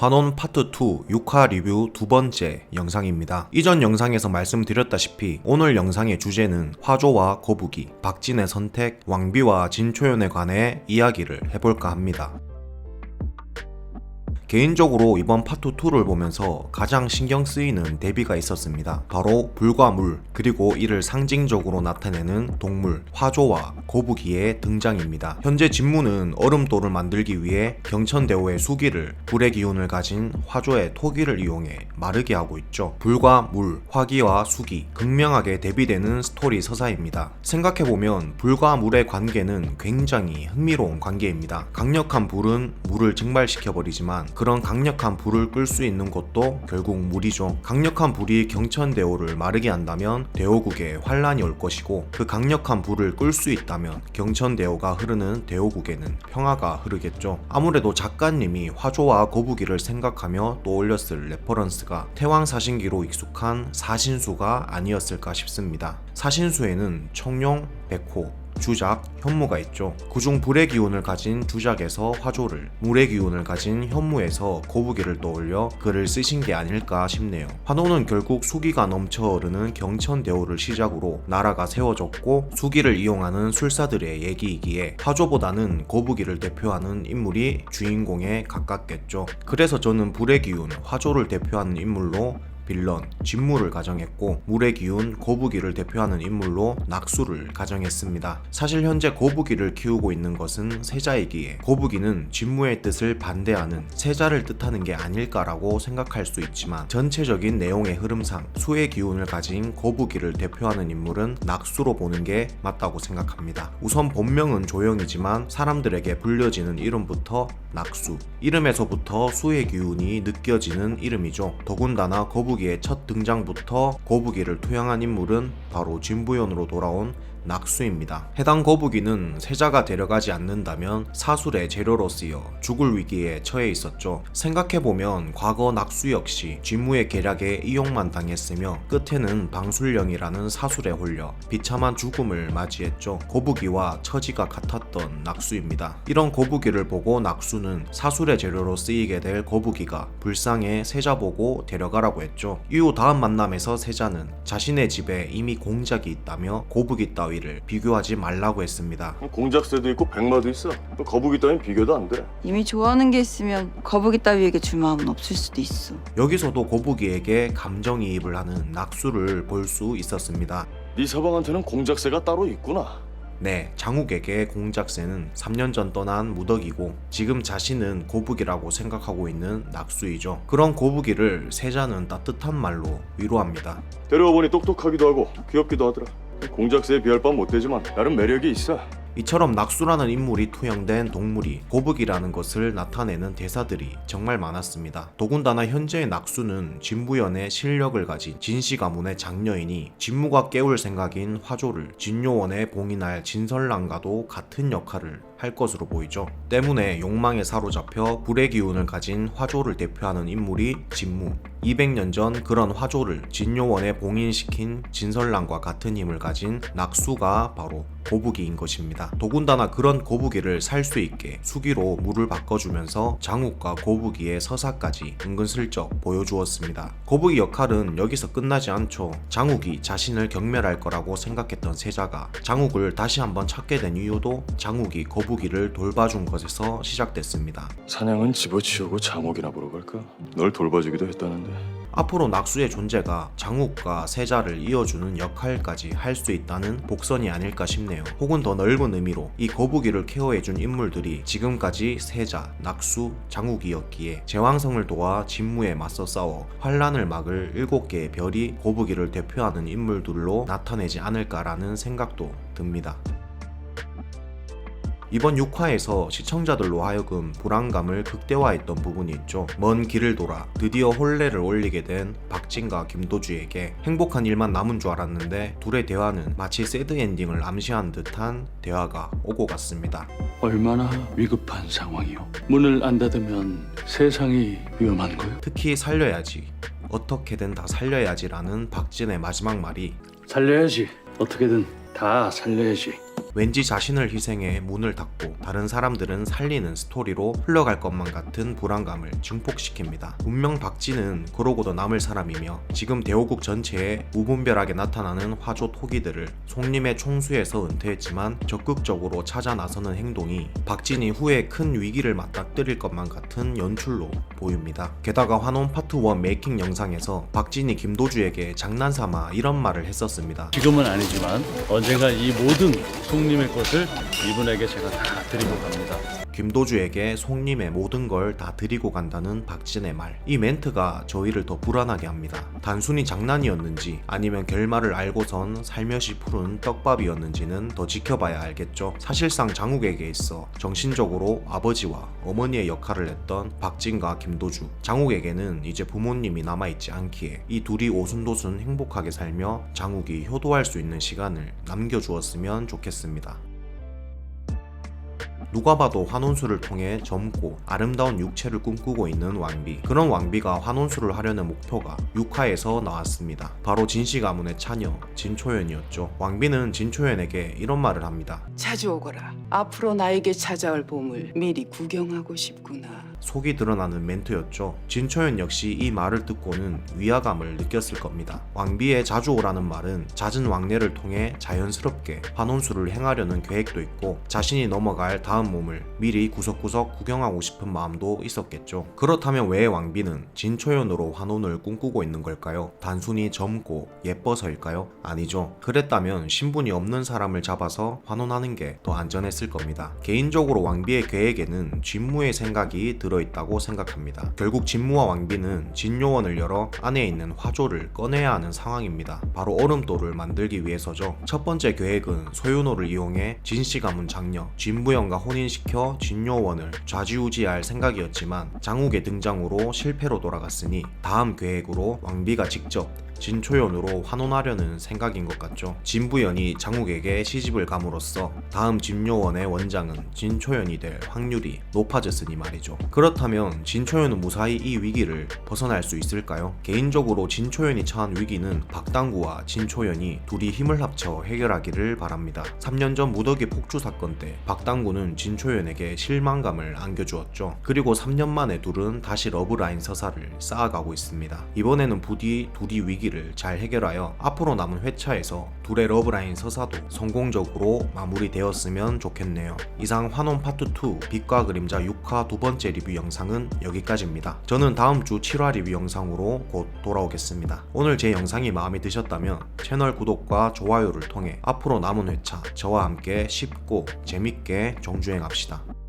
환원 파트 2 6화 리뷰 두 번째 영상입니다. 이전 영상에서 말씀드렸다시피 오늘 영상의 주제는 화조와 거북이, 박진의 선택, 왕비와 진초연에 관해 이야기를 해볼까 합니다. 개인적으로 이번 파트 2를 보면서 가장 신경 쓰이는 대비가 있었습니다. 바로 불과 물, 그리고 이를 상징적으로 나타내는 동물, 화조와 거북이의 등장입니다. 현재 진무는 얼음돌을 만들기 위해 경천대오의 수기를 불의 기운을 가진 화조의 토기를 이용해 마르게 하고 있죠. 불과 물, 화기와 수기, 극명하게 대비되는 스토리 서사입니다. 생각해보면 불과 물의 관계는 굉장히 흥미로운 관계입니다. 강력한 불은 물을 증발시켜버리지만 그런 강력한 불을 끌 수 있는 것도 결국 물이죠. 강력한 불이 경천대오를 마르게 한다면 대오국에 환란이 올 것이고, 그 강력한 불을 끌 수 있다면 경천대오가 흐르는 대오국에는 평화가 흐르겠죠. 아무래도 작가님이 화조와 거북이를 생각하며 떠올렸을 레퍼런스가 태왕사신기로 익숙한 사신수가 아니었을까 싶습니다. 사신수에는 청룡, 백호, 주작, 현무가 있죠. 그중 불의 기운을 가진 주작에서 화조를, 물의 기운을 가진 현무에서 거북이를 떠올려 글을 쓰신 게 아닐까 싶네요. 환호는 결국 수기가 넘쳐 흐르는 경천대오를 시작으로 나라가 세워졌고, 수기를 이용하는 술사들의 얘기이기에 화조보다는 거북이를 대표하는 인물이 주인공에 가깝겠죠. 그래서 저는 불의 기운, 화조를 대표하는 인물로 빌런, 진무를 가정했고, 물의 기운, 거북이를 대표하는 인물로 낙수를 가정했습니다. 사실 현재 거북이를 키우고 있는 것은 세자이기에 거북이는 진무의 뜻을 반대하는 세자를 뜻하는 게 아닐까라고 생각할 수 있지만, 전체적인 내용의 흐름상 수의 기운을 가진 거북이를 대표하는 인물은 낙수로 보는 게 맞다고 생각합니다. 우선 본명은 조영이지만 사람들에게 불려지는 이름부터 낙수, 이름에서부터 수의 기운이 느껴지는 이름이죠. 더군다나 거북이의 첫 등장부터 거북이를 투영한 인물은 바로 진부연으로 돌아온 낙수입니다. 해당 거북이는 세자가 데려가지 않는다면 사술의 재료로 쓰여 죽을 위기에 처해 있었죠. 생각해보면 과거 낙수 역시 진무의 계략에 이용만 당했으며 끝에는 방술령이라는 사술에 홀려 비참한 죽음을 맞이했죠. 거북이와 처지가 같았던 낙수입니다. 이런 거북이를 보고 낙수는 사술의 재료로 쓰이게 될 거북이가 불쌍해 세자 보고 데려가라고 했죠. 이후 다음 만남에서 세자는 자신의 집에 이미 공작이 있다며 거북이 따위 를 비교하지 말라고 했습니다. 공작새도 있고 백마도 있어. 거북이 따윈 비교도 안 돼. 이미 좋아하는 게 있으면 거북이 따위에게 줄 마음은 없을 수도 있어. 여기서도 거북이에게 감정이입을 하는 낙수를 볼 수 있었습니다. 네 서방한테는 공작새가 따로 있구나. 네, 장욱에게 공작새는 3년 전 떠난 무덕이고 지금 자신은 거북이라고 생각하고 있는 낙수이죠. 그런 거북이를 세자는 따뜻한 말로 위로합니다. 데려와보니 똑똑하기도 하고 귀엽기도 하더라. 공작새에 비할 바는 못되지만 나름 매력이 있어. 이처럼 낙수라는 인물이 투영된 동물이 거북이라는 것을 나타내는 대사들이 정말 많았습니다. 더군다나 현재의 낙수는 진부연의 실력을 가진 진씨 가문의 장녀이니 진무가 깨울 생각인 화조를 진요원에 봉인할 진설랑과도 같은 역할을 할 것으로 보이죠. 때문에 욕망에 사로잡혀 불의 기운을 가진 화조를 대표하는 인물이 진무, 200년 전 그런 화조를 진요원에 봉인시킨 진설랑과 같은 힘을 가진 낙수가 바로 거북이인 것입니다. 더군다나 그런 거북이를 살 수 있게 수기로 물을 바꿔주면서 장욱과 거북이의 서사까지 은근슬쩍 보여주었습니다. 거북이 역할은 여기서 끝나지 않죠. 장욱이 자신을 경멸할 거라고 생각했던 세자가 장욱을 다시 한번 찾게 된 이유도 장욱이 거북이를 돌봐준 것에서 시작됐습니다. 사냥은 집어치우고 장옥이나 보러 갈까? 널 돌봐주기도 했다는데. 앞으로 낙수의 존재가 장욱과 세자를 이어주는 역할까지 할 수 있다는 복선이 아닐까 싶네요. 혹은 더 넓은 의미로 이 거북이를 케어해준 인물들이 지금까지 세자, 낙수, 장욱이었기에 제왕성을 도와 진무에 맞서 싸워 환란을 막을 7개의 별이 거북이를 대표하는 인물들로 나타내지 않을까라는 생각도 듭니다. 이번 6화에서 시청자들로 하여금 불안감을 극대화했던 부분이 있죠. 먼 길을 돌아 드디어 혼례를 올리게 된 박진과 김도주에게 행복한 일만 남은 줄 알았는데 둘의 대화는 마치 새드엔딩을 암시한 듯한 대화가 오고 갔습니다. 얼마나 위급한 상황이요. 문을 안 닫으면 세상이 위험한 거요. 특히 살려야지, 어떻게든 다 살려야지라는 박진의 마지막 말이 살려야지. 어떻게든 다 살려야지. 왠지 자신을 희생해 문을 닫고 다른 사람들은 살리는 스토리로 흘러갈 것만 같은 불안감을 증폭시킵니다. 분명 박쥐는 그러고도 남을 사람이며 지금 대호국 전체에 무분별하게 나타나는 화조 토기들을 송림의 총수에서 은퇴했지만 적극적으로 찾아 나서는 행동이 박진이 후에 큰 위기를 맞닥뜨릴 것만 같은 연출로 보입니다. 게다가 환원 파트 1 메이킹 영상에서 박진이 김도주에게 장난삼아 이런 말을 했었습니다. 지금은 아니지만 언젠가 이 모든 송림의 것을 이분에게 제가 다 드리고 갑니다. 김도주에게 송림의 모든 걸 다 드리고 간다는 박진의 말. 이 멘트가 저희를 더 불안하게 합니다. 단순히 장난이었는지 아니면 결말을 알고선 살며시 푸른 떡밥이었는지는 더 지켜봐야 알겠죠. 사실상 장욱에게 있어 정신적으로 아버지와 어머니의 역할을 했던 박진과 김도주. 장욱에게는 이제 부모님이 남아있지 않기에 이 둘이 오순도순 행복하게 살며 장욱이 효도할 수 있는 시간을 남겨주었으면 좋겠습니다. 누가 봐도 환혼수를 통해 젊고 아름다운 육체를 꿈꾸고 있는 왕비. 그런 왕비가 환혼수를 하려는 목표가 6화에서 나왔습니다. 바로 진씨 가문의 차녀 진초연이었죠. 왕비는 진초연에게 이런 말을 합니다. 자주 오거라. 앞으로 나에게 찾아올 봄을 미리 구경하고 싶구나. 속이 드러나는 멘트였죠. 진초연 역시 이 말을 듣고는 위화감을 느꼈을 겁니다. 왕비의 자주 오라는 말은 잦은 왕래를 통해 자연스럽게 환혼수를 행하려는 계획도 있고 자신이 넘어갈 다음 몸을 미리 구석구석 구경하고 싶은 마음도 있었겠죠. 그렇다면 왜 왕비는 진초연으로 환혼을 꿈꾸고 있는 걸까요? 단순히 젊고 예뻐서일까요? 아니죠. 그랬다면 신분이 없는 사람을 잡아서 환혼하는 게 더 안전했을 겁니다. 개인적으로 왕비의 계획에는 진무의 생각이 들어있다고 생각합니다. 결국 진무와 왕비는 진요원을 열어 안에 있는 화조를 꺼내야 하는 상황입니다. 바로 얼음돌을 만들기 위해서죠. 첫 번째 계획은 소윤호를 이용해 진씨 가문 장녀 진부영과 혼인시켜 진요원을 좌지우지할 생각이었지만 장욱의 등장으로 실패로 돌아갔으니 다음 계획으로 왕비가 직접 진초연으로 환혼하려는 생각인 것 같죠. 진부연이 장욱에게 시집을 감으로써 다음 진요원의 원장은 진초연이 될 확률이 높아졌으니 말이죠. 그렇다면 진초연은 무사히 이 위기를 벗어날 수 있을까요? 개인적으로 진초연이 처한 위기는 박당구와 진초연이 둘이 힘을 합쳐 해결하기를 바랍니다. 3년 전 무더기 폭주 사건 때 박당구는 진초연에게 실망감을 안겨주었죠. 그리고 3년 만에 둘은 다시 러브라인 서사를 쌓아가고 있습니다. 이번에는 부디 둘이 위기를 잘 해결하여 앞으로 남은 회차에서 둘의 러브라인 서사도 성공적으로 마무리되었으면 좋겠네요. 이상 환혼 파트 2 빛과 그림자 6화 두 번째 리뷰 영상은 여기까지입니다. 저는 다음 주 7화 리뷰 영상으로 곧 돌아오겠습니다. 오늘 제 영상이 마음에 드셨다면 채널 구독과 좋아요를 통해 앞으로 남은 회차 저와 함께 쉽고 재밌게 정주행합시다.